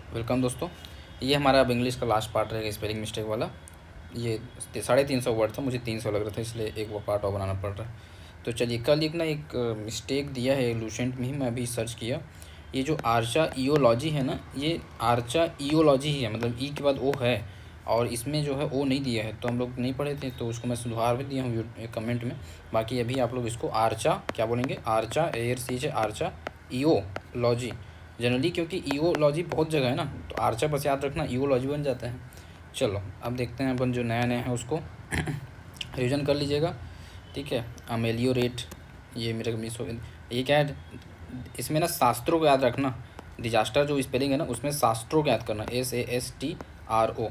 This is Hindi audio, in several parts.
वेलकम दोस्तों। ये हमारा अब इंग्लिश का लास्ट पार्ट रहेगा स्पेलिंग मिस्टेक वाला। ये 350 वर्ड था, मुझे 300 लग रहा था, इसलिए एक वो पार्ट और बनाना पड़ रहा है। तो चलिए, कल एक ना एक मिस्टेक दिया है लूसेंट में ही, मैं अभी सर्च किया। ये जो आर्चा ईओलॉजी है ना, ये आर्चा ईओलॉजी ही है, मतलब ई के बाद ओ है और इसमें जो है ओ नहीं दिया है, तो हम लोग नहीं पढ़े थे, तो उसको मैं सुधार भी दिया हूँ कमेंट में। बाकी अभी आप लोग इसको आर्चा क्या बोलेंगे, आर्चा एयर सी है, आर्चा ईओलॉजी जनरली, क्योंकि ईओलॉजी बहुत जगह है ना, तो आर्चा बस याद रखना, ईओलॉजी बन जाता है। चलो अब देखते हैं अपन जो नया नया है उसको रिविजन कर लीजिएगा, ठीक है। अमेलियोरेट, ये मेरे को मिस हो गया। ये क्या है, इसमें ना शास्त्रों को याद रखना। डिजास्टर जो स्पेलिंग है ना, उसमें शास्त्रों को याद करना, SASTRO,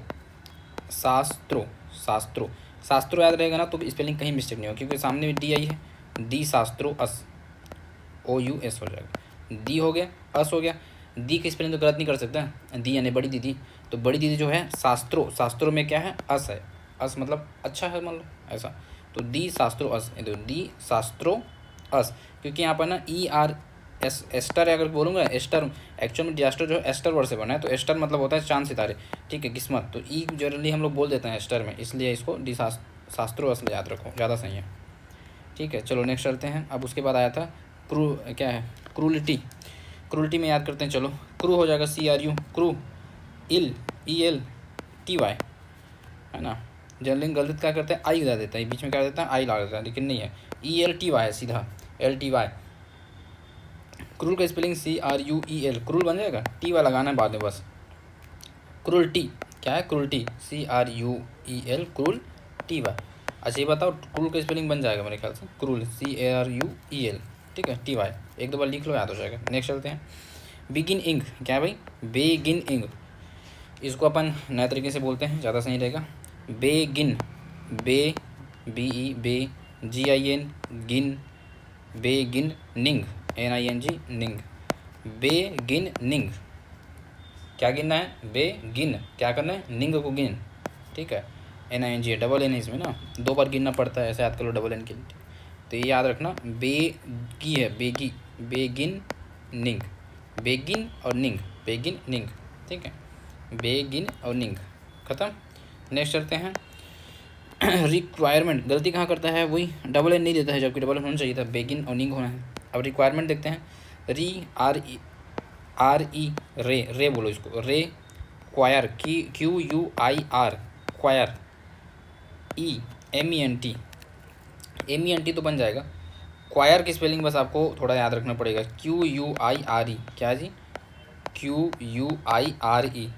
शास्त्रों। शास्त्रों शास्त्रों याद रहेगा ना, तो स्पेलिंग कहीं मिस्टेक नहीं हो, क्योंकि सामने डी आई है, डी शास्त्रों अस, OUS हो जाएगा। दी हो गया, अस हो गया। दी की स्पेलिंग तो गलत नहीं कर सकता, दी यानी बड़ी दीदी, तो बड़ी दीदी जो है शास्त्रों, शास्त्रों में क्या है, अस है। अस मतलब अच्छा है, मान लो ऐसा। तो दी शास्त्रों अस, तो दी शास्त्रों अस, क्योंकि यहाँ पर ना ER एस्टर अगर बोलूँगा, एस्टर एक्चुअल में डिजास्टर जो है एस्टर वर्ड से बना है, तो एस्टर मतलब होता है चांद सितारे, ठीक है, किस्मत। तो ई जनरली हम लोग बोल देते हैं एस्टर में, इसलिए इसको डी शास्त्रों अस याद रखो, ज़्यादा सही है, ठीक है। चलो नेक्स्ट चलते हैं। अब उसके बाद आया था क्या है, क्रूलिटी। क्रूलिटी में याद करते हैं, चलो। क्रू हो जाएगा CRU, क्रू। ELTY है ना। जनरली गलत क्या करते हैं, आई लगा देता है, बीच में क्या देता है, आई लगा देता है, लेकिन नहीं है, ELTY है सीधा, LTY। क्रूल का स्पेलिंग CRUEL, क्रूल बन जाएगा, TY लगाना है बाद में बस। क्रूल्टी क्या है, क्रूल्टी CRUEL, क्रूल TY। अच्छा ये बताओ, क्रूल का स्पेलिंग बन जाएगा मेरे ख्याल से, क्रूल CRUEL, ठीक है, TY। एक दो बार लिख लो, याद हो जाएगा। नेक्स्ट चलते हैं। बिगिन इंग, क्या है भाई, बेगिन इंग। इसको अपन नए तरीके से बोलते हैं, ज़्यादा सही रहेगा। Begin, be, BE, be, GIN, gin, beginning, NING, ning, beginning. क्या गिनना है, बेगिन, क्या करना है, निंग को गिन, ठीक है। NING है, डबल N है इसमें ना, दो बार गिनना पड़ता है, ऐसे याद कर लो डबल N के लिए। तो ये याद रखना, बेगी है, बेगी, बेगिन निंग, बेगिन और निंग, बेगिन निंग, ठीक है, बेगिन और निंग, खत्म। नेक्स्ट चलते हैं। रिक्वायरमेंट, गलती कहाँ करता है, वही डबल N नहीं देता है, जबकि डबल N होना चाहिए था, बेगिन और निंग होना है। अब रिक्वायरमेंट देखते हैं। RE, रे बोलो इसको, रे। क्वायर, QUIR, क्वायर। MENT तो बन जाएगा। क्वायर की स्पेलिंग बस आपको थोड़ा याद रखना पड़ेगा, QUIRE, क्या जी, QUIRE,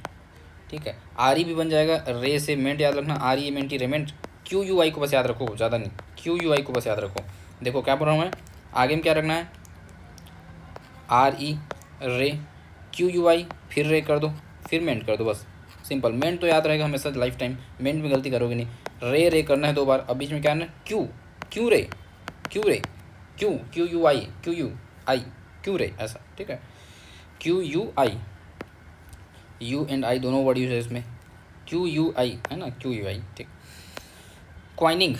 ठीक है। RE भी बन जाएगा, रे से मेंट याद रखना, REMENT, रेमेंट। QUI को बस याद रखो, ज़्यादा नहीं, QUI को बस याद रखो। देखो क्या बोल रहा हूँ मैं, आगे में क्या रखना है, RE, रे, QUI, फिर रे कर दो, फिर मेंट कर दो, बस सिंपल। मेंट तो याद रहेगा हमेशा लाइफ टाइम, मेंट में गलती करोगे नहीं। रे करना है दो बार, अब बीच में क्या करना है, क्यों रे, क्यों, QUI, क्यों रे, ऐसा, ठीक है। QUI, U एंड I दोनों वर्ड यूज है इसमें, QUI है ना, QUI, ठीक। क्वाइनिंग,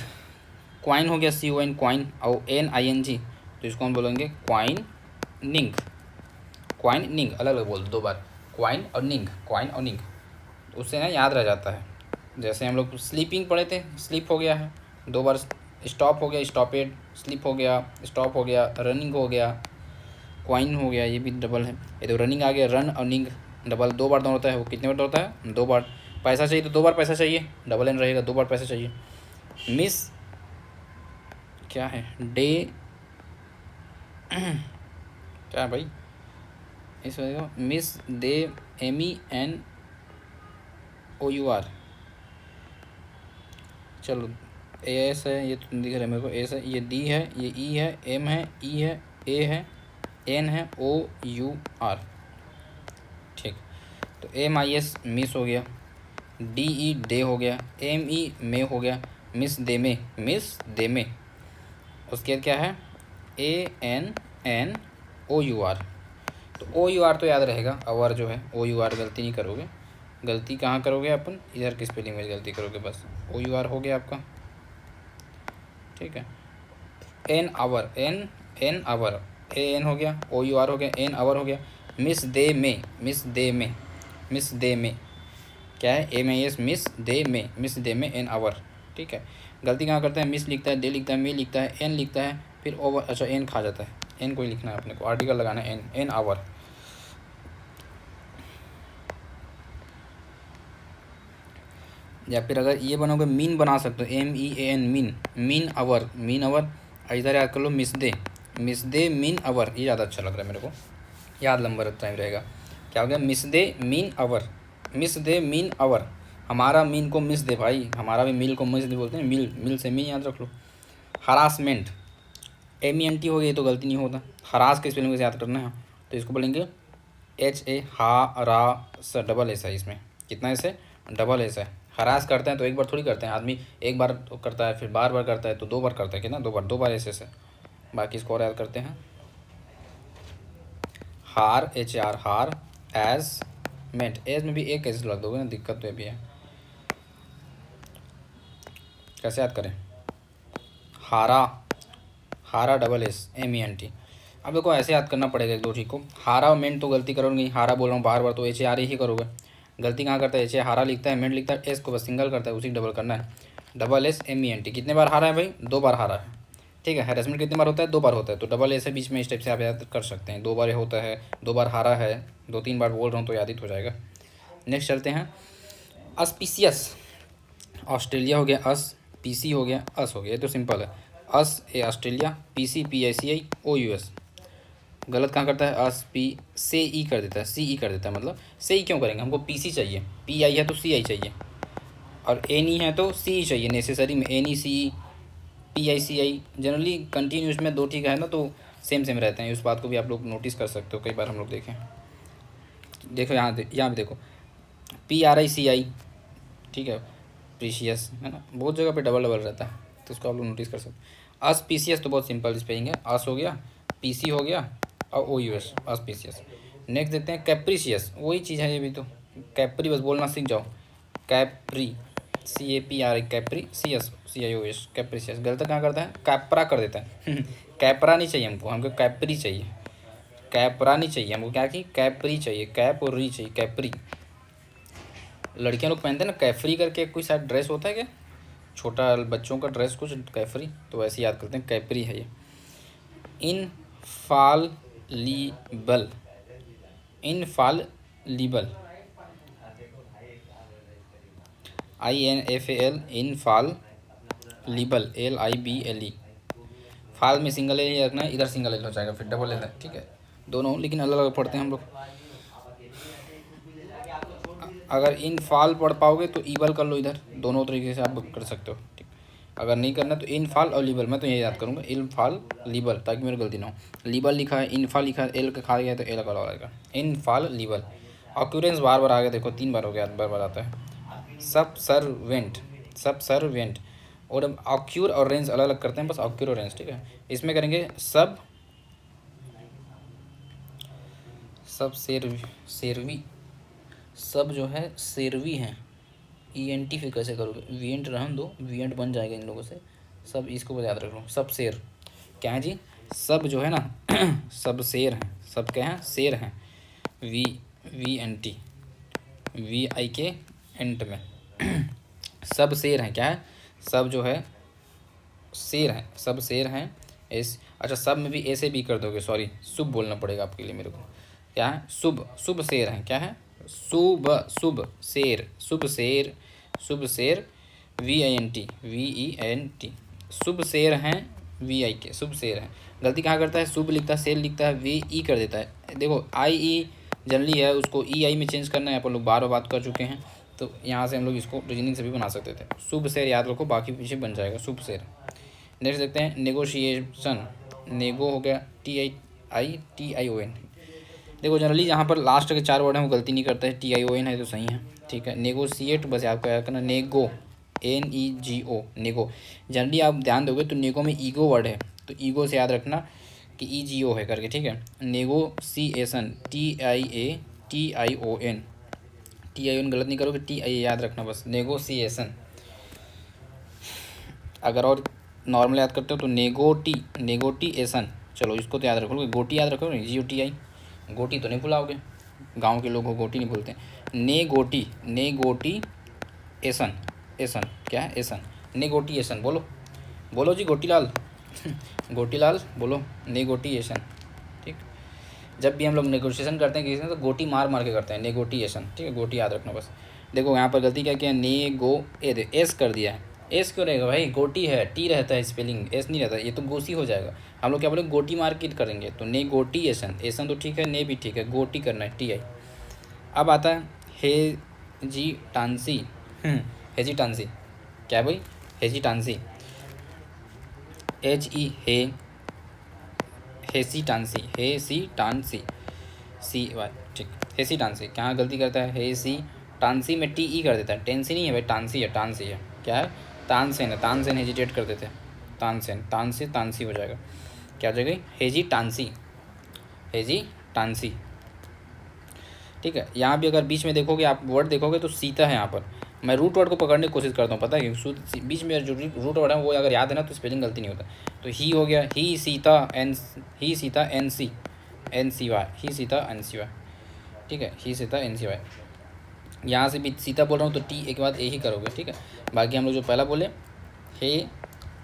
क्वाइन हो गया, COIN, क्वाइन, और NING, तो इसको हम बोलेंगे क्वाइनिंग, क्वाइनिंग, अलग अलग बोल दो बार, क्वाइन और निंग, क्वाइन और निंग, तो उससे ना याद रह जाता है। जैसे हम लोग स्लीपिंग पढ़े थे, स्लीप हो गया है दो बार, स्टॉप हो गया, स्टॉपेड, स्लीप हो गया, स्टॉप हो गया, रनिंग हो गया, क्वाइन हो गया, ये भी डबल है। ये तो रनिंग आ गया, रन और निंग डबल, दो बार दोनों होता है, वो कितने बार होता है, दो बार। पैसा चाहिए तो दो बार पैसा चाहिए, डबल N रहेगा, दो बार पैसा चाहिए। मिस क्या है, डे क्या है भाई, इस मिस दे, MENOUR, चलो एस है, ये तो दिख रहा है मेरे को, एस है, ये डी है, ये ई है, एम है, ई है, ए है, एन है, OUR, ठीक। तो MIS मिस हो गया, DE डे हो गया, ME में हो गया, मिस दे में, मिस दे में। उसके बाद क्या है, ANNOUR, तो OUR तो याद रहेगा, अवर जो है OUR, गलती नहीं करोगे। गलती कहाँ करोगे अपन, इधर की स्पेलिंग में गलती करोगे, बस OUR हो गया आपका, ठीक है। An hour, an hour, AN हो गया, OUR हो गया, एन आवर हो गया। मिस दे में, मिस दे में, मिस दे में, क्या है, MAS, मिस दे में एन आवर, ठीक है। गलती कहाँ करते हैं, मिस लिखता है, दे लिखता है, मे लिखता है, एन लिखता है, फिर ओवर, अच्छा एन खा जाता है, एन को ही लिखना है अपने को, आर्टिकल लगाना है एन आवर। या फिर अगर ये बनोगे मीन बना सकते हो, MEAN मीन, मीन आवर, इधर याद कर लो मिस दे मीन आवर, ये ज़्यादा अच्छा लग रहा है मेरे को, याद लंबा टाइम रहेगा। क्या हो गया, मिस दे मीन आवर, हमारा मीन को मिस दे भाई, हमारा भी मिल को मिस दे बोलते हैं, मिल से मीन याद रख लो। हरासमेंट, MENT हो गया तो गलती नहीं होता, हरास के स्पेलिंग से याद करना है, तो इसको बोलेंगे HA हा रा स, डबल एस है इसमें, कितना ऐसे, डबल एस है। हरास करते हैं तो एक बार थोड़ी करते हैं आदमी, एक बार तो करता है, फिर बार बार करता है तो 2 बार करता है, कितना, 2 बार ऐसे से। बाकी इसको और याद करते हैं, हार HAR हार, एज मेंट, एज में भी एक कैसे लग दोगे ना, दिक्कत तो भी है, कैसे याद करें, हारा डबल एस MENT। अब देखो ऐसे याद करना पड़ेगा एक दो ठीक को, हारा और मेंट तो गलती करोगे नहीं, हारा बोल रहा हूँ बार बार तो HAR ही करोगे, गलती कहाँ करता है, HA हारा लिखता है, मेंट लिखता है, एस को बस सिंगल करता है, उसी डबल करना है, डबल एस MENT। कितने बार हारा है भाई, 2 बार हारा है, ठीक है। हैरेसमेंट कितने बार होता है, 2 बार होता है, तो डबल एस है बीच में, इस टाइप से आप याद कर सकते हैं, 2 बार होता है, 2 बार हारा है, 2-3 बार बोल रहा हूँ तो याद ही हो जाएगा। नेक्स्ट चलते हैं, अस्पीसियस, ऑस्ट्रेलिया हो गया अस, PC हो गया अस हो गया, ये तो सिंपल है, as a Australia, PC PICI OUS। गलत कहाँ करता है, अस पी से ई कर देता है, CE कर देता है, मतलब से ई क्यों करेंगे, हमको PC चाहिए, PI है तो CI चाहिए, और NE है तो CE चाहिए, नेसेसरी में NE CE PICI, generally continuous में 2 ठीक है ना, तो सेम रहते हैं, उस बात को भी आप लोग नोटिस कर सकते हो, कई बार हम लोग देखें, देखो यहाँ भी देखो, PRICI, ठीक है, प्रीशियस है ना, बहुत जगह पे डबल रहता है, तो उसको आप लोग नोटिस कर सकते हो। अस्पीसियस तो बहुत सिंपल स्पेलिंग है, अस हो गया, PC हो गया, और OUS, अस्पीसियस। नेक्स्ट देखते हैं कैप्रिशियस, वही चीज़ है ये भी तो, कैप्री बस बोलना सीख जाओ, कैप्री, CAPRI, कैप्री, CIOS, कैप्रिशियस। गलत कहाँ करता है, कैप्रा कर देता है कैपरा नहीं चाहिए हमको कैप्री चाहिए, कैपरा नहीं चाहिए हमको, क्या की कैप्री चाहिए, कैप और री चाहिए, कैप्री। लड़कियां लोग पहनते हैं ना कैफरी करके, कोई शायद ड्रेस होता है क्या, छोटा बच्चों का ड्रेस कुछ कैफरी, तो ऐसे याद करते हैं, कैपरी है ये। इनफालिबल, इनफालिबल, INFAL, इनफालिबल, LIBLE। फाल में सिंगल एल रखना है, इधर सिंगल एल हो जाएगा, फिर डबल एल है, ठीक है, दोनों लेकिन अलग अलग पढ़ते हैं हम लोग। अगर इन फाल पढ़ पाओगे तो ईबल कर लो, इधर दोनों तरीके से आप कर सकते हो, ठीक। अगर नहीं करना तो इन फाल और लीबल, मैं तो ये याद करूँगा, इन फाल लीबल, ताकि मेरी गलती ना हो। लीबल लिखा है, इन फाल लिखा है, एल का खा गया तो एल का लगेगा, इन फाल लीबल। ऑक्यूरेंस बार बार आ गया, देखो 3 बार हो गया, बार बार आता है। सब सर्वेंट, और ऑक्यूर और रेंज अलग अलग करते हैं, बस ऑक्यूर और रेंज, ठीक है। इसमें करेंगे सब सेरवी, सब जो है सेरवी हैं, ENT फिर कैसे करोगे, वीएंट रहन दो, वीएंट बन जाएगा इन लोगों से, सब इसको याद रख लो, सब शेर, क्या है जी, सब जो है ना सब शेर हैं, सब क्या हैं, शेर हैं, VENT, VIK एंट में सब शेर हैं, क्या है, सब जो है शेर हैं, सब शेर हैं, अच्छा सब में भी ऐसे भी कर दोगे, सॉरी शुभ बोलना पड़ेगा आपके लिए मेरे को, क्या है, शुभ शेर हैं, क्या है, शुभ शेर, शुभ शेर, VENT, शुभ शेर हैं, VIK, शुभ शेर हैं। गलती कहाँ करता है, शुभ लिखता है, शेर लिखता है, VE कर देता है, देखो IE जनरली है, उसको EI में चेंज करना है, यहाँ पर लोग बार बात कर चुके हैं, तो यहाँ से हम लोग इसको रीजनिंग से भी बना सकते थे, शुभ शेर याद रखो, बाकी पीछे बन जाएगा, शुभ शेर। नेक्स्ट देखते हैं नेगोशिएशन, नेगो हो गया, TION। देखो जनरली जहाँ पर लास्ट के 4 वर्ड हैं वो गलती नहीं करता है, TION है तो सही है, ठीक है। नेगोशिएट बस आपको याद करना, नेगो, NEGO, नेगो। जनरली आप ध्यान दोगे तो नेगो में ईगो वर्ड है, तो ईगो से याद रखना कि EGO है करके, ठीक है। नेगोशिएशन, TION गलत नहीं करोगे, TI याद रखना बस, नेगोशिएशन। अगर और नॉर्मल याद करते हो तो नेगोटिएशन, चलो इसको तो याद रखोगे, गोटी याद रखोगे, GOTI, गोटी तो नहीं भुलाओगे, गांव के लोग को गोटी नहीं बोलते। नेगोटी, नेगोटी एसन, एसन क्या है, एसन, नेगोटिएशन। बोलो बोलो जी गोटीलाल गोटीलाल बोलो, नेगोटिएशन। ठीक, जब भी हम लोग नेगोशिएशन करते हैं किसी से तो गोटी मार मार के करते हैं, नेगोटिएशन। ठीक है, गोटी याद रखना बस। देखो यहाँ पर गलती क्या किया, एस कर दिया है। एस क्यों रहेगा भाई, गोटी है, टी रहता है स्पेलिंग, एस नहीं रहता, ये तो गोसी हो जाएगा। हम लोग क्या बोले, गोटी मार्केट करेंगे तो नेगोटिएशन, एसन तो ठीक है, ने भी ठीक है, गोटी करना है, टी आई। अब आता है हेजिटांसी, हेजिटांसी क्या भाई, हेजिटांसी, एच ई हे, हेसिटांसी, हेसिटांसी, सी वाई। ठीक, हेसिटांसी कहाँ गलती करता है, हेसिटांसी में टी ई कर देता है, टेंसी नहीं है भाई, टांसी है, टांसी है, क्या है, तानसेन है, तानसेन हेजिटेट कर देते हैं, तानसेन, तान से तानसी हो जाएगा, क्या हो जाएगा, हेजिटांसी, हेजिटांसी। ठीक है, यहाँ भी अगर बीच में देखोगे आप वर्ड देखोगे तो सीता है यहाँ पर। मैं रूट वर्ड को पकड़ने की कोशिश करता हूँ, पता है कि बीच में जो रूट वर्ड है वो अगर याद है ना तो स्पेलिंग गलती नहीं होता। तो ही हो गया, he sit a N, he sit a N C, N C Y, he sit a N C Y. ठीक है, he sit a N C Y. यहाँ से भी सीता बोल रहा हूँ तो टी एक बाद ए ही करोगे। ठीक है, बाकी हम लोग जो पहला बोले हे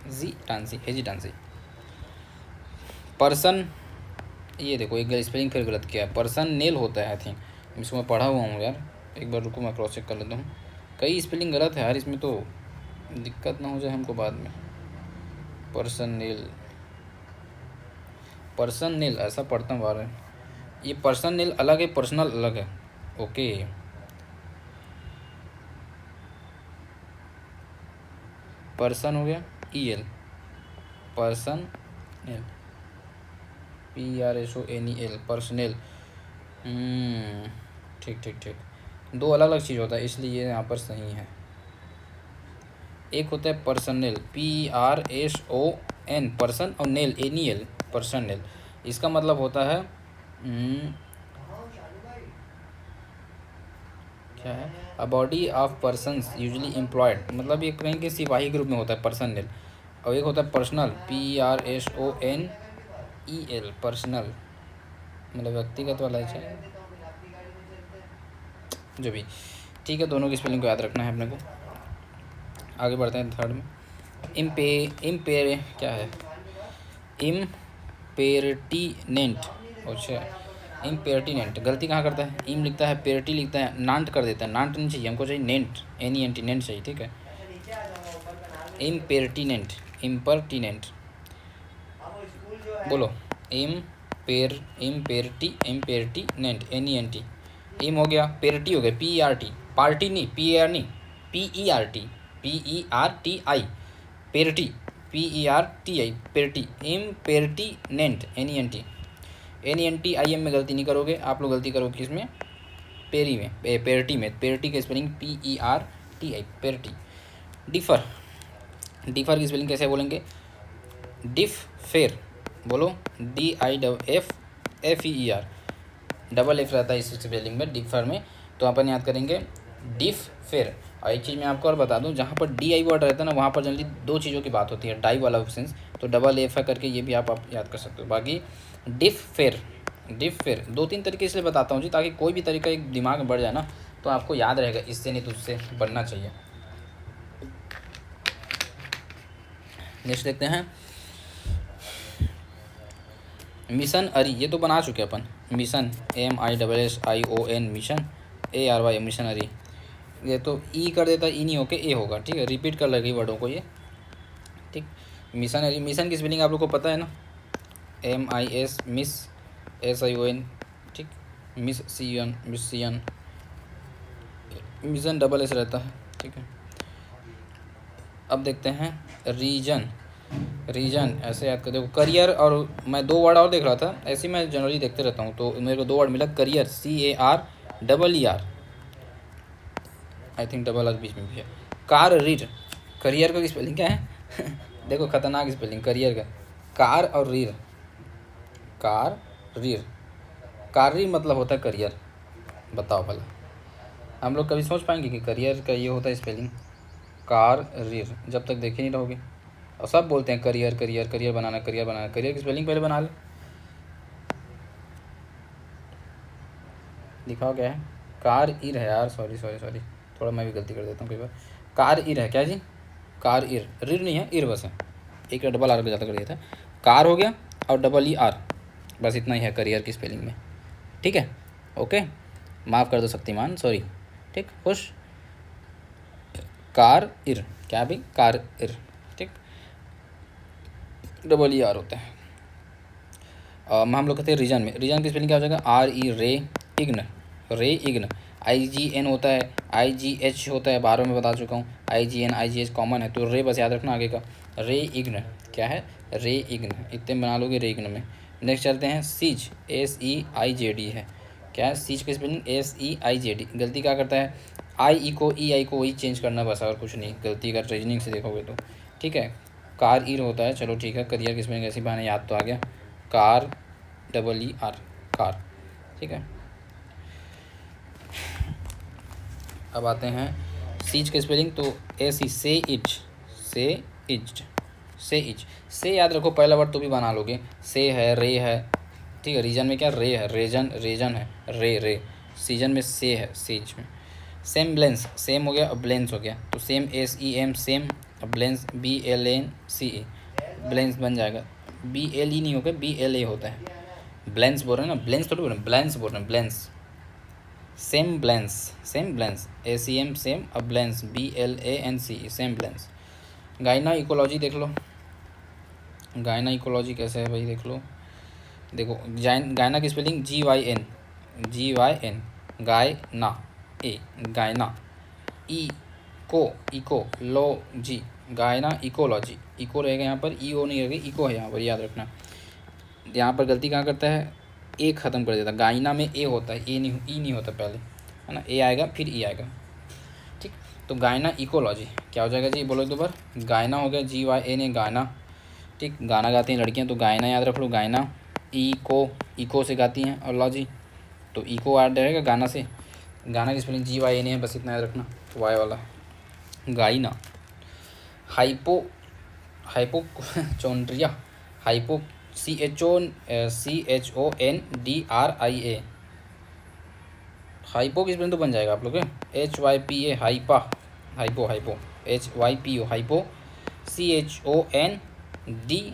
जी टांसी, हे जी टांसी। पर्सन, ये देखो एक स्पेलिंग फिर गलत किया है, पर्सन नेल होता है आई थिंक, इसको मैं पढ़ा हुआ हूँ यार, एक बार रुको मैं क्रॉस चेक कर लेता हूँ। कई स्पेलिंग गलत है यार इसमें, तो दिक्कत ना हो जाए हमको बाद में। पर्सन नेल, पर्सन नेल ऐसा पढ़ता हूँ बार, ये पर्सन नेल अलग है, पर्सनल अलग है। ओके, पर्सन हो गया E L, personnel, P R S O N E L, personal. ठीक ठीक ठीक, दो अलग अलग चीज़ होता है इसलिए ये यहाँ पर सही है। एक होता है personal, P R S O N, person, और nel, N E L, personal. इसका मतलब होता है क्या है, a body of persons usually employed, मतलब ये कहीं के सिपाही के रूप में होता है पर्सनल। और एक होता है personal, P R S O N E L, personal, मतलब व्यक्तिगत वाला है जो भी। ठीक है, दोनों की स्पेलिंग को याद रखना है अपने को। आगे बढ़ते हैं थर्ड में, इम्पेर क्या है, इम्पेरटिनेंट। अच्छा, इम्पेरटिनेंट गलती कहाँ करता है, इम लिखता है, पेरटी लिखता है, नांट कर देता है, नांट नहीं चाहिए हमको, चाहिए nent, N E N T, nent चाहिए। ठीक है, इम्पेरटिनेंट, इम्पर्टिनेंट बोलो, impertinent, N E N T, im हो गया, पेरटी हो गया, P E R T, party नहीं, पी ए आर नहीं, P E R T, P E R T I, perti, P E R T I, perti, impertinent, N E N T, N E N T I M में गलती नहीं करोगे आप लोग, गलती करोगे किसमें, पेरी में, पेरटी में, पेरटी की spelling P E R T I, perti. Differ, differ की स्पेलिंग कैसे बोलेंगे, डिफ फेर, बोलो, D I F F E R, double F रहता है इस स्पेलिंग में, डिफर में। तो अपन याद करेंगे डिफ फेर। और एक चीज़ मैं आपको और बता दूं, जहाँ पर डी आई वर्ड रहता है ना वहाँ पर जनरली दो चीज़ों की बात होती है, डाई वाला ऑप्शन, तो डबल एफ है करके ये भी आप याद कर सकते हो। बाकी डिफ फेर, डिफ फेर दो तीन तरीके इसलिए बताता हूँ जी, ताकि कोई भी तरीका एक दिमाग में बढ़ जाए ना तो आपको याद रहेगा, इससे नहीं तो उससे बनना चाहिए। नेक्स्ट देखते हैं, मिशन अरी, ये तो बना चुके अपन, mission, M I double S I O N, mission, A R Y, missionary. ये तो ई कर देता, ई नहीं होके ए होगा। ठीक है, रिपीट कर लगे वर्डों को ये। ठीक, मिशन अरी, मिशन की स्पेलिंग आप लोग को पता है ना, M I S, miss, S I O N. ठीक, miss C N, miss C N, mission double S रहता है। ठीक है, अब देखते हैं रीजन, रीजन ऐसे याद कर देखो, करियर, और मैं दो वर्ड और देख रहा था, ऐसे मैं जनरली देखते रहता हूँ तो मेरे को दो वर्ड मिला, career, C A R double E R, I think double R बीच में भी है, कार रीर, करियर का स्पेलिंग क्या है देखो खतरनाक स्पेलिंग करियर का, कार और रीर, कार रीर, कारी मतलब होता है करियर। बताओ भला, हम लोग कभी सोच पाएंगे कि करियर का ये होता है स्पेलिंग, कार रीर, जब तक देखे नहीं रहोगे। और सब बोलते हैं करियर करियर, करियर बनाना, करियर बनाना, करियर की स्पेलिंग पहले बना ले। दिखाओ क्या है, कार इर है यार, सॉरी सॉरी सॉरी, थोड़ा मैं भी गलती कर देता हूँ कई बार। कार इर है क्या जी, कार इर, रिर नहीं है, इर बस है, एक डबल आर ज़्यादा कर दिया था। कार हो गया और डबल ई आर, बस इतना ही है करियर की स्पेलिंग में, ठीक है। ओके, माफ़ कर दो शक्तिमान, सॉरी, ठीक, खुश। कार इर, क्या भाई, कार इर, ठीक, डबल ई आर होता है। हम लोग कहते हैं रीजन में, रीजन की स्पेलिंग क्या हो जाएगा, आर ई रे इग्न, रे इग्न। आई जी एन होता है, आई जी एच होता है, 12 में बता चुका हूँ, आई जी एन आई जी एच कॉमन है, तो रे बस याद रखना आगे का, रे इग्न, क्या है, रे इग्न, इतने बना लोगे रे इग्न में। नेक्स्ट चलते हैं सीज, एस ई आई जे डी है, क्या है सीज की स्पेलिंग, एस ई आई जे डी। गलती क्या करता है, आई ई को ई आई को वही चेंज करना बस, और कुछ नहीं, गलती अगर रीजनिंग से देखोगे तो, ठीक है। कार ईर होता है, चलो ठीक है, करियर की स्पेलिंग ऐसी बहाने याद तो आ गया, car double E are, car, ठीक है। अब आते हैं सीज के स्पेलिंग, तो ए सी, से इज, से इज, से इज, से याद रखो पहला वर्ड तो भी बना लोगे, से है, रे है, ठीक है। रीजन में क्या, रे है, रेजन, रेजन है, रे रे, सीजन में से है, सीज में। सेम ब्लेंस, सेम हो गया और ब्लेंस हो गया, तो sem S E M, sem, blance B L N C E, blance बन जाएगा, बी एल ई नहीं होगा, बी एल ए होता है, ब्लेंस बोल रहे हैं ना, ब्लेंस थोड़ी बोल रहे हैं, ब्लेंस बोल रहे हैं, blance, sem blance, sem blance, A C M sem, अब blance B L A N C E, sem blance. Gynaecology देख लो, गाइना इकोलॉजी कैसे है भाई, देख लो, देखो गायना की स्पेलिंग जी वाई एन, जी वाई एन, गाय ना, ए गायना, ई को, इको लो जी, गायना इकोलॉजी, इको रहेगा यहाँ पर, ई ओ नहीं रहेगा, इको है यहाँ पर, याद रखना। यहाँ पर गलती कहाँ करता है, ए ख़त्म कर देता, गायना में ए होता है, ए नहीं, ई नहीं होता पहले, है ना, ए आएगा फिर ई आएगा, ठीक। तो गायना इकोलॉजी क्या हो जाएगा जी, बोलो एक दो बार, गायना हो गया, जी वाई एन ए गाना, ठीक, गाना गाती हैं लड़कियां तो गायना याद रख लो, गायना, इको से गाती हैं, और लॉजी तो इको याद रहेगा गाना से, गाना की स्पेलिंग जी वाई एन है, बस इतना याद रखना, वाई वाला, gyna. Hypo, hypochondria, hypo, C H O N D R I A, hypo की स्पेलिंग तो बन जाएगा आप लोग, H Y P A, hypa, hypo, hypo, H Y P O, hypo, C H O N D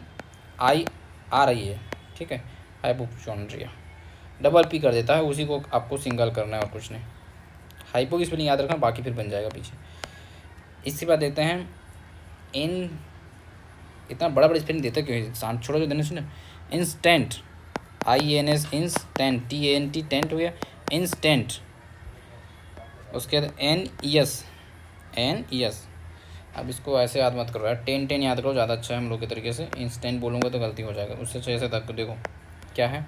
I R I A, ठीक है, हाइपोचोंड्रिया, डबल पी कर देता है, उसी को आपको सिंगल करना है और कुछ नहीं। हाइपो की स्पेलिंग याद रखना, बाकी फिर बन जाएगा पीछे। इसके बाद देखते हैं इन, इतना बड़ा बड़ा स्पेलिंग देता क्यों है, शांत छोड़ो जो देने सुने, instant, I N S, instant, T A N T, tent हो गया, इंस्टेंट। उसके बाद N E S, N E S, अब इसको ऐसे याद मत करो यार, टेन टेन याद करो, ज़्यादा अच्छा है हम लोग के तरीके से, इंस्टेंट बोलूँगा तो गलती हो जाएगा, उससे अच्छे से तक देखो क्या है,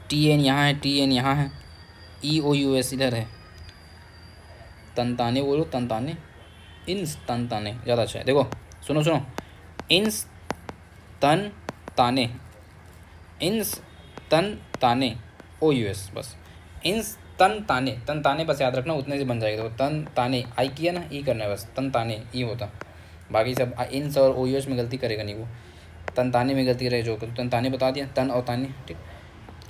टी एन यहाँ है, टी एन यहाँ है, ई ओ यू एस इधर है, तनताने बोलो, तनताने, इंस तनताने ज़्यादा अच्छा है, देखो सुनो सुनो, इंस तन ताने, इंस तन ताने, ओ यू एस, बस इंस तन ताने, तन ताने बस याद रखना, उतने से बन जाएगा, देखो तन ताने, आई किया ना, ई करना है बस, तन ताने ई होता, बाकी सब इंस और ओ यू एस में गलती करेगा नहीं वो, तन ताने में गलती रहे जो, तन ताने बता दिया, तन और ताने, ठीक।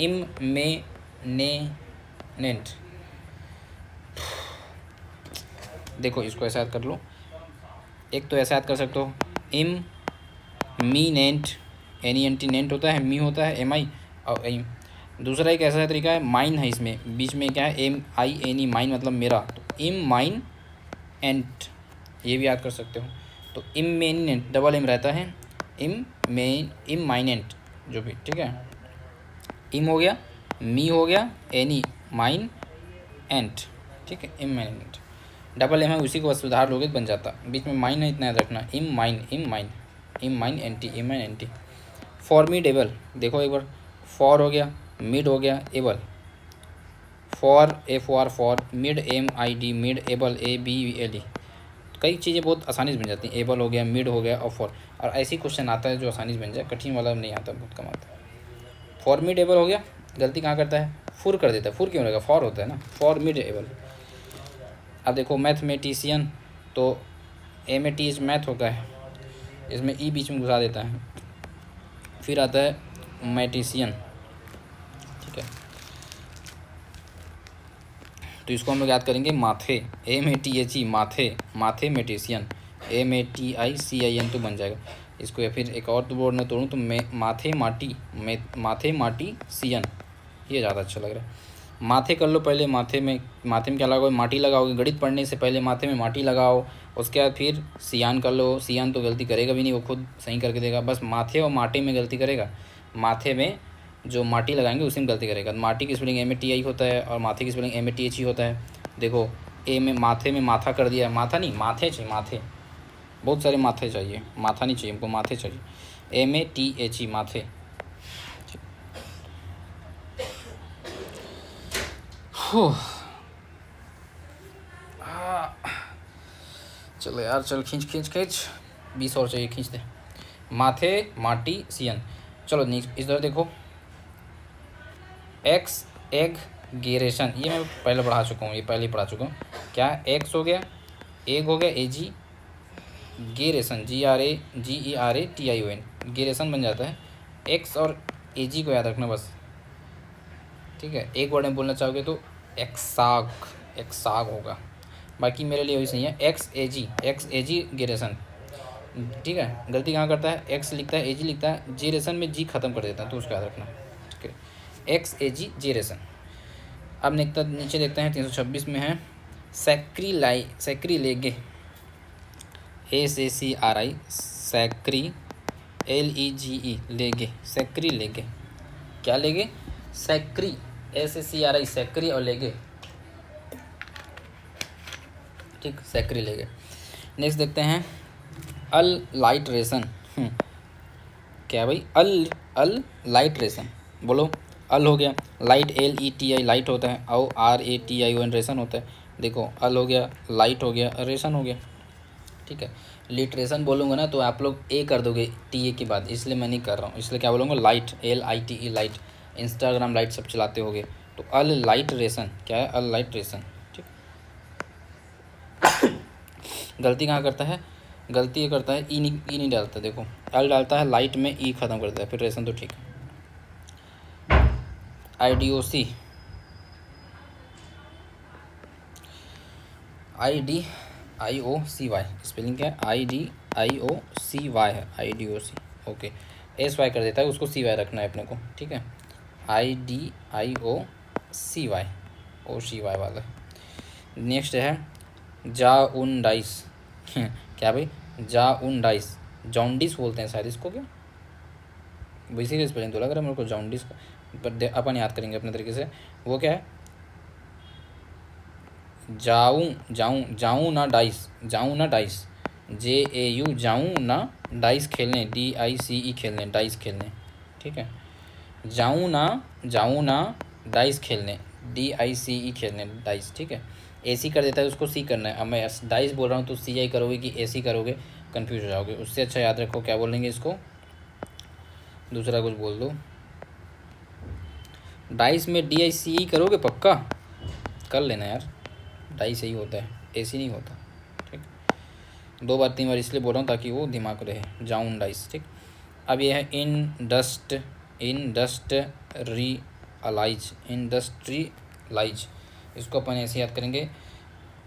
इम में ने नेंट, देखो इसको ऐसा याद कर लो, एक तो ऐसा याद कर सकते हो, इम मी नेंट, एन ई एन टी, नेंट होता है, मी होता है एम आई, और एम। दूसरा एक ऐसा तरीका है, माइन है, इसमें बीच में क्या है, M I N E, mine मतलब मेरा, तो इम माइन एंट, ये भी याद कर सकते हो, तो इम मेन, डबल एम रहता है, इम मेन, इम माइनेंट जो भी, ठीक है। इम हो गया, मी हो गया, एनी, माइन एंट, ठीक है, इम माइनेंट, डबल एम है उसी को बस सुधार लोगे तो बन जाता, बीच में माइन है, इतना याद रखना, इम mine, im mine, im mine anti, im mine anti. Formidable, देखो एक बार, फॉर हो गया, मिड हो गया, able, for F O R for, mid M I D, mid, able A B L E, कई चीज़ें बहुत आसानी से बन जाती हैं, एबल हो गया, मिड हो गया और फॉर, और ऐसी क्वेश्चन आता है जो आसानी से बन जाए, कठिन वाला नहीं आता, बहुत कम आता है। फॉर्मिडेबल हो गया, गलती कहाँ करता है, फुर कर देता है, फुर क्यों रहेगा, फॉर होता है ना, फॉर्मिडेबल। अब देखो मैथमेटिशियन, तो ए में टी मैथ होता है, इसमें ई बीच में घुसा देता है, फिर आता है मैटिशियन, ठीक है। तो इसको हम लोग याद करेंगे माथे, MATHE, माथे, मैथेमेटिशियन, MATICIN तो बन जाएगा इसको। या फिर एक और तो बोर्ड में तोड़ूँ तो माथेमाटिशियन, ये ज़्यादा अच्छा लग रहा है। माथे कर लो पहले, माथे में क्या लगाओगे, माटी लगाओगे। गणित पढ़ने से पहले माथे में माटी लगाओ, उसके बाद फिर सियान कर लो। सियान तो गलती करेगा भी नहीं, वो खुद सही करके देगा। बस माथे और माटी में गलती करेगा, माथे में जो माटी लगाएंगे उसी में गलती करेगा। माटी की स्पेलिंग MATI होता है और माथे की स्पेलिंग MATHE होता है। देखो ए में माथे में माथा कर दिया, माथा नहीं माथे चाहिए, माथे, बहुत सारे माथे चाहिए, माथा नहीं चाहिए हमको, माथे चाहिए, MATHE, माथे। चलो यार, चल खींच 20 और चाहिए, खींच दे। माथे माटी सियन। चलो नेक्स्ट इधर देखो, एक्स एग गेरेशन, ये मैं पहले पढ़ा चुका हूँ, ये पहले ही पढ़ा चुका हूँ। क्या एक्स हो गया, एग हो गया AG, गेरेशन GERATION, गेरेशन बन जाता है। एक्स और AG को याद रखना बस, ठीक है। एक वर्ड में बोलना चाहोगे तो एक्साग होगा, बाकी मेरे लिए वही सही है। एक्स एजी गेरेशन, ठीक है। गलती कहाँ करता है, एक्स लिखता है AG लिखता है, जेरेशन में जी खत्म कर देता है, तो उसका याद रखना, ठीक है। XAG जेरेशन। अब नीचे देखते हैं 326 में है सैक्रिलेगे, SACRI, सैक्री, LEGE, लेगे, सैक्रिलेगे। क्या लेगे, सैक्री, SACRI, सैक्री और लेगे, ठीक, सैक्री लेगे। नेक्स्ट देखते हैं अल लाइट रेसन। क्या भाई, अल लाइट रेसन, बोलो। अल हो गया, लाइट LETI लाइट होता है, और RATION रेसन होता है। देखो अल हो गया, लाइट हो गया, रेसन हो गया, ठीक है। लिटरेशन बोलूँगा ना तो आप लोग ए कर दोगे TA के बाद, इसलिए मैं नहीं कर रहा हूँ, इसलिए क्या बोलूँगा, light, LITE light. Instagram light सब चलाते होगे, तो अल लाइट रेसन क्या है, अल लाइट रेसन, ठीक। गलती कहाँ करता है, गलती ये करता है ई नहीं डालता, देखो अल डालता है, लाइट में ई खत्म कर देता है, फिर रेसन तो ठीक है। IDOC, IDIOCY, स्पेलिंग क्या है, IDIOCY है, IDOC, ओके। SY कर देता है, उसको CY रखना है अपने को, ठीक है। IDIOCY, OCY वाला। नेक्स्ट है जाउनडाइस। क्या भाई, जाउनडाइस, जॉन्डिस बोलते हैं शायद इसको, क्या वैसे ही स्पेलिंग तो लग रहा है मेरे को जॉन्डिस का, पर अपन याद करेंगे अपने तरीके से। वो क्या है, जाऊँ ना डाइस, JAU, जाऊँ ना डाइस खेलने, DICE खेलने, डाइस खेलने, ठीक है। जाऊँ ना डाइस खेलने, DICE खेलने, डाइस, ठीक है। AC कर देता है, उसको C करना है। अब मैं डाइस बोल रहा हूँ तो CI करोगे कि AC करोगे, कंफ्यूज हो जाओगे। उससे अच्छा याद रखो, क्या बोलेंगे इसको, दूसरा कुछ बोल दो। डाइस में DICE करोगे, पक्का कर लेना यार, डाइस सही होता है, AC नहीं होता, ठीक। 2 बार 3 बार इसलिए बोल रहा हूँ ताकि वो दिमाग रहे, जाउन डाइस, ठीक। अब ये है इंडस्ट्रियलाइज, इसको अपन ऐसे याद करेंगे।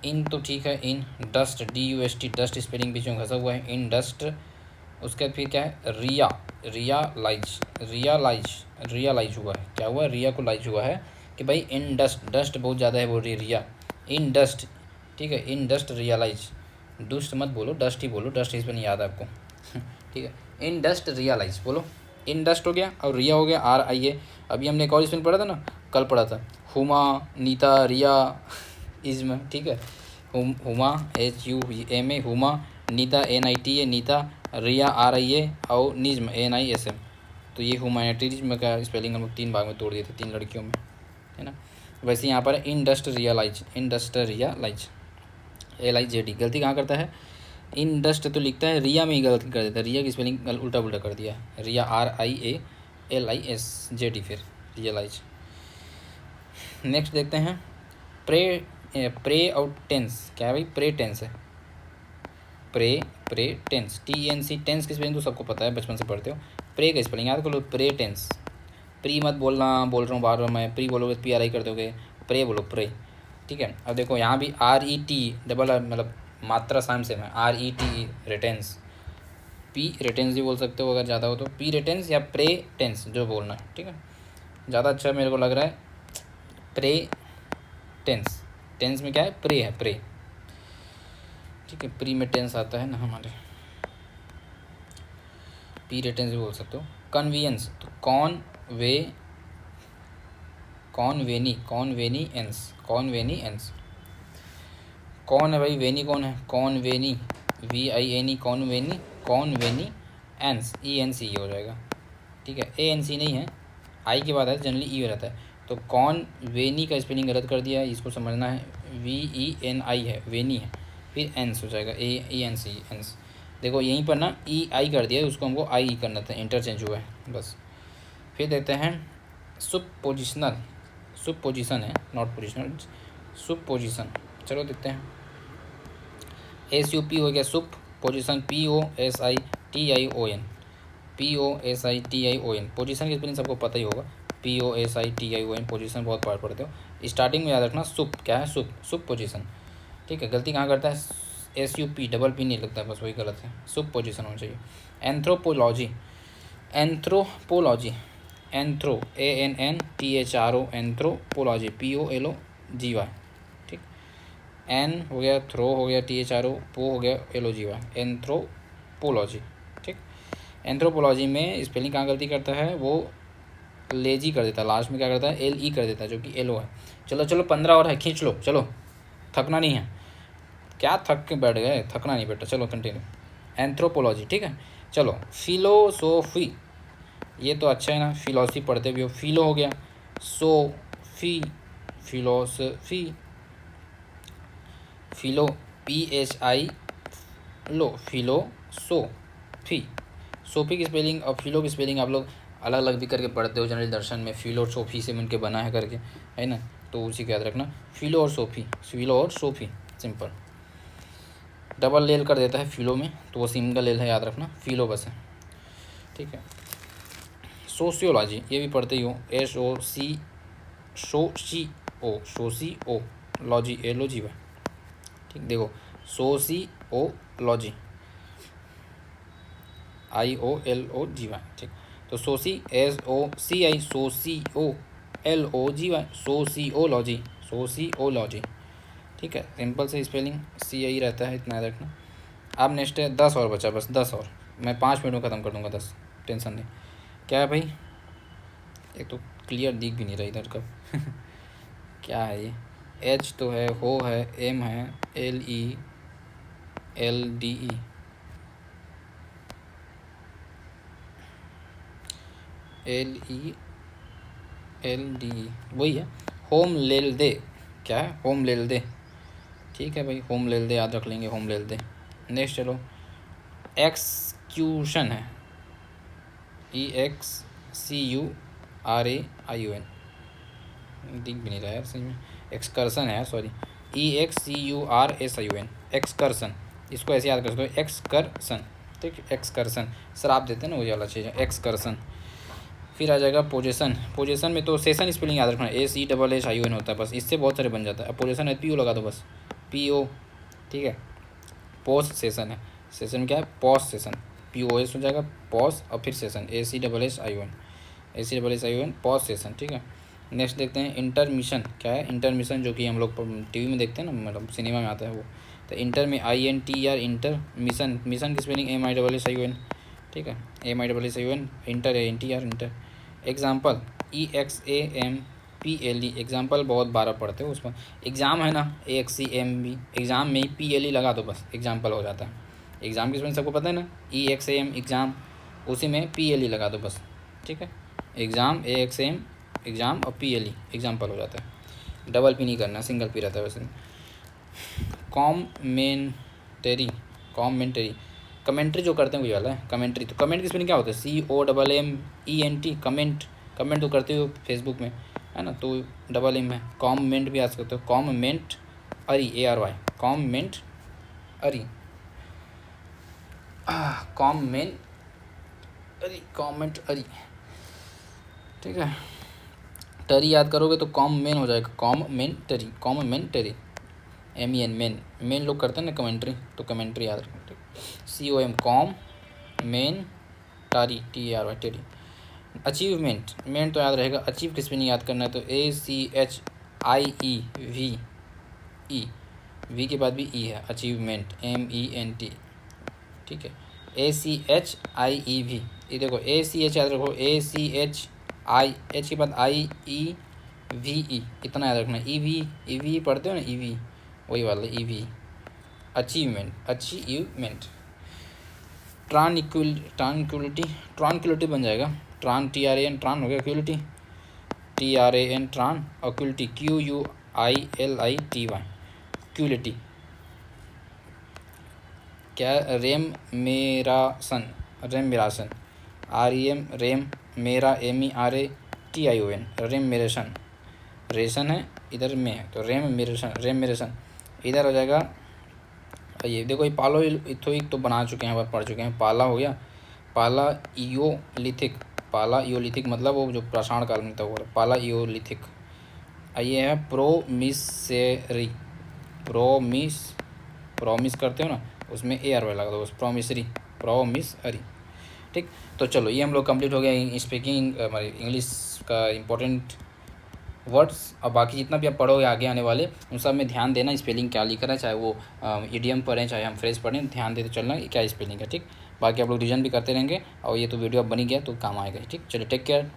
इन तो ठीक है, इन डस्ट, DUST, डस्ट स्पेलिंग बीच में घसा हुआ है, इन डस्ट। उसके बाद फिर क्या है, रियालाइज हुआ है, क्या हुआ है, रिया को लाइज हुआ है कि भाई इन डस्ट, डस्ट बहुत ज़्यादा है, बोल रही रिया, इन डस्ट, ठीक है। इन डस्ट रियलाइज, डस्ट मत बोलो, डस्ट ही बोलो, डस्ट इस पर नहीं याद आपको, ठीक है। इन डस्ट रियलाइज बोलो, इन डस्ट हो गया और रिया हो गया, RIA। अभी हमने एक और स्पेलिंग पढ़ा था ना, कल पढ़ा था, हुमा, नीता, रिया, इज्म, ठीक है। हुमा HUMA, हुमा, नीता NITA, नीता, रिया RIA, और निज्म NISM। तो ये ह्यूमैनिटीज़ का स्पेलिंग हम लोग 3 भाग में तोड़ दिए थे, 3 लड़कियों में, है ना। वैसे यहाँ पर इंडस्ट्रियलाइज, LIJD। गलती कहाँ करता है, इंडस्ट तो लिखता है, रिया में ही गलती कर देता है, रिया की स्पेलिंग उल्टा पुल्टा कर दिया है, रिया RIALISJD, फिर रियलाइज। नेक्स्ट देखते हैं प्रे और टेंस। क्या है भाई, प्रे टेंस है, प्रे टेंस, TENS, टेंस की स्पेलिंग तो सबको पता है, बचपन से पढ़ते हो। प्रे का स्पेलिंग याद कर लो, प्रे टेंस। प्री मत बोलना, बोल रहा हूँ बार बार मैं, प्री बोलोगे PRI कर दोगे, प्रे बोलो, प्रे, ठीक है। अब देखो यहाँ भी RET डबल मतलब मात्रा साइन सेम है, RET रिटेंस, P रिटेंस भी बोल सकते हो अगर ज़्यादा हो तो, P रिटेंस या प्रे टेंस जो बोलना है, ठीक है। ज़्यादा अच्छा मेरे को लग रहा है प्रे टेंस, टेंस में क्या है, प्रे है, प्रे, ठीक है। प्री में टेंस आता है ना हमारे, पी रिटेंस भी बोल सकते हो। कन्वीनियंस तो कॉन्वेनिएंस, कॉन्वेनिएंस, कौन है भाई, वेनी कौन है, कॉन्वेनी, VINE, कॉन्वेनी, कॉन्वेनिएंस, ENC हो जाएगा, ठीक है। ANC नहीं है, आई के बाद है जनरली ई रहता है, तो कौन वेनी का स्पेलिंग गलत कर दिया है, इसको समझना है, VENI है, वेनी है, फिर एंस हो जाएगा, ENC, एंस। देखो यहीं पर ना EI कर दिया है, उसको हमको आई करना था, इंटरचेंज हुआ है बस। फिर देते हैं सुपपोजिशनल, सुपपोजिशन है नॉट पोजिशनल, सुपपोजिशन, चलो देखते हैं। SUP हो गया सुप, पोजिशन POSITION, POSITION, पोजीशन की स्पेलिंग सबको पता ही होगा, POSITION, पोजीशन बहुत बार पढ़ते हो। स्टार्टिंग में याद रखना सुप क्या है, सुप, सुप पोजीशन, ठीक है। गलती कहाँ करता है, SUP डबल P नहीं लगता है, बस वही गलत है, सुप पोजीशन होना चाहिए। Anthropology, anthropology, anthro ANNTHRO, anthropology POLOGY, ठीक। एन हो गया, थ्रो हो गया, THRO, पो हो गया, LOGY, एंथ्रोपोलॉजी, ठीक। एंथ्रोपोलॉजी में स्पेलिंग कहाँ गलती करता है, वो लेजी कर देता है, लास्ट में क्या करता है, LE कर देता है, जो कि LO है। चलो चलो 15 और है, खींच लो, चलो, थकना नहीं है, क्या थक के बैठ गए, थकना नहीं बेटा, चलो कंटिन्यू। एंथ्रोपोलॉजी, ठीक है। चलो फिलोसोफी, ये तो अच्छा है ना, फिलोसफी पढ़ते भी हो, फिलो हो गया, सोफी, फिलोसफी, फिलो PHI लो, फिलो सोफी, सोफी की स्पेलिंग और फिलो की स्पेलिंग आप लोग अलग अलग भी करके पढ़ते हो जनरल दर्शन में, फिलो और सोफी से मिलकर बना है करके, है ना, तो उसी का याद रखना, फिलो और सोफी, फिलो और सोफी, सिंपल। डबल लेल कर देता है फिलो में, तो वो सिंगल लेल है, याद रखना, फिलो बस है, ठीक है। सोशियोलॉजी, ये भी पढ़ते ही हो, सोशियो लॉजी, एलॉजी है, ठीक। देखो सोशियोलॉजी, IOLOGY, ठीक। तो SOCI, SOCIOLOGY, सोशियोलॉजी, सोशियोलॉजी, ठीक है। सिंपल से स्पेलिंग CI रहता है, इतना याद रखना। अब नेक्स्ट है 10 और बचा, बस 10 और, मैं 5 मिनट में ख़त्म कर दूँगा 10, टेंशन नहीं। क्या है भाई, एक तो क्लियर दिख भी नहीं रहा इधर का क्या है ये, H तो है, हो है, M है, LELDE, LELDE वही है, होम लेल दे, क्या है, होम लेल दे, ठीक है भाई, होम लेल दे याद रख लेंगे, होम लेल दे। नेक्स्ट चलो, एक्सक्यूशन है, EXCURAION, दिख भी नहीं रहा है सही में, एक्सकर्सन है, सॉरी, EXCURSION, एक्सकर्सन, इसको ऐसे याद कर सकते हो, एक्सकर्सन, ठीक, एक्सकर्सन, सर आप देते हैं ना वही वाला चीज़ है, एक्सकर्सन। फिर आ जाएगा पोजीशन, पोजीशन में तो सेशन स्पेलिंग याद रखना, ACSSION होता है, बस इससे बहुत सारे बन जाता है। अब पोजीशन है, PO लगा दो बस, PO, ठीक है। पोस्ट सेशन है, सेशन क्या है, पोस्ट सेशन, POS हो जाएगा, पोस्ट और फिर सेशन, ACSSION पोस्ट सेशन, ठीक है। नेक्स्ट देखते हैं इंटरमिशन, क्या है इंटरमिशन, जो कि हम लोग TV में देखते हैं ना, मतलब सिनेमा में आता है वो, तो इंटर में INTER, इंटर, मिशन, मिशन की स्पेलिंग MISSION, ठीक है, MISSION, इंटर है, NTR, inter. Example EXAMPLE, example बहुत बारह पढ़ते हो उसमें, एग्ज़ाम है ना, AXAMB, एग्ज़ाम में PLE लगा दो बस, एग्जाम्पल हो जाता है। एग्ज़ाम की स्पेलिंग सबको पता है ना, EXAM एग्ज़ाम, उसी में PLE लगा दो बस, ठीक है। एग्ज़ाम AXAM एग्ज़ाम और PLE एग्जाम्पल हो जाता है, डबल P नहीं करना, सिंगल P रहता है वैसे। कॉमेंटरी, कॉमेंटरी, कमेंट्री जो करते हैं वही वाला है कमेंट्री। तो कमेंट की स्पेलिंग क्या होता है, COMMENT, कमेंट, कमेंट तो करते हो फेसबुक में, है ना, तो डबल M है। कॉमेंट भी आ सकते हो, कॉमेंट अरी, ARY, कॉमेंट अरी, कॉमेंट अरी, कॉमेंट अरी, ठीक है। टरी याद करोगे तो कॉमेन हो जाएगा, commentary, commentary, MEN main, main लोग करते हैं ना कमेंट्री, तो कमेंट्री याद रखना। COM कॉम मेन टारी, TARY टेरी। अचीवमेंट, मेन तो याद रहेगा, अचीव किस पे नहीं याद करना है, तो ACHIEV, वी के बाद भी ई है, अचीवमेंट, MENT, ठीक है। ACHIEV, ये देखो ACH याद रखो, ACHI, के बाद IEVE, इतना याद रखना। EV पढ़ते हो ना, EV वही वाला EV, अचीवमेंट। ट्रांक्विलिटी बन जाएगा, TRAN ट्रान हो गया, क्यूलिटी TRAN ट्रान, और क्यूलिटी QUILITY, क्यूलिटी। क्या, रेम मेरा सन, REM रेम, मेरा MERATION, रेम मेरे सन, रेशन है इधर में है, तो रेम मेरे सन इधर हो जाएगा। ये देखो, ये पालो इथोइक तो बना चुके हैं, पढ़ चुके हैं। पाला हो गया, पाला इयोलिथिक मतलब वो जो पाषाण काल में था वो, पाला इयोलिथिक। ये है प्रोमिसरी, प्रोमिस करते हो ना, उसमें AR लगा दो, प्रोमिसरी, ठीक। तो चलो, ये हम लोग कंप्लीट हो गया स्पीकिंग, हमारी इंग्लिश का इम्पोर्टेंट वर्ड्स। और बाकी जितना भी आप पढ़ोगे आगे आने वाले, उन सब में ध्यान देना, स्पेलिंग क्या लिख रहा है, चाहे वो इडियम पढ़ें चाहे हम फ्रेज पढ़ें, ध्यान देते चलना क्या स्पेलिंग है, ठीक। बाकी आप लोग रिवीजन भी करते रहेंगे, और ये तो वीडियो अब बनी गया तो काम आएगा, ठीक। चलिए, टेक केयर।